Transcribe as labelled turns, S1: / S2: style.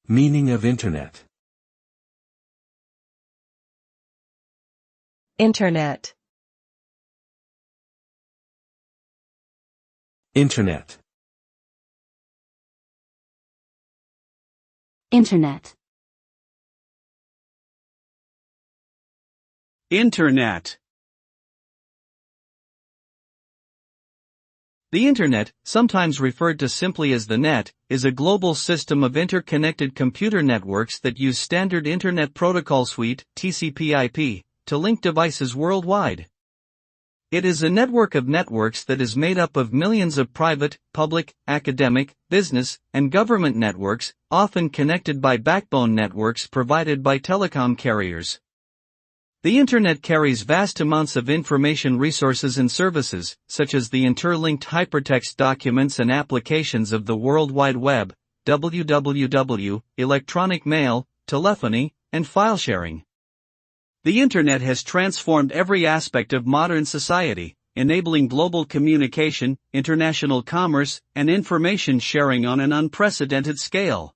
S1: Meaning of Internet.
S2: Internet.
S1: Internet.
S3: Internet.
S4: Internet. The Internet, sometimes referred to simply as the net, is a global system of interconnected computer networks that use standard Internet Protocol Suite (TCP/IP) to link devices worldwide. It is a network of networks that is made up of millions of private, public, academic, business, and government networks, often connected by backbone networks provided by telecom carriers. The Internet carries vast amounts of information resources and services, such as the interlinked hypertext documents and applications of the World Wide Web, www, electronic mail, telephony, and file sharing. The Internet has transformed every aspect of modern society, enabling global communication, international commerce, and information sharing on an unprecedented scale.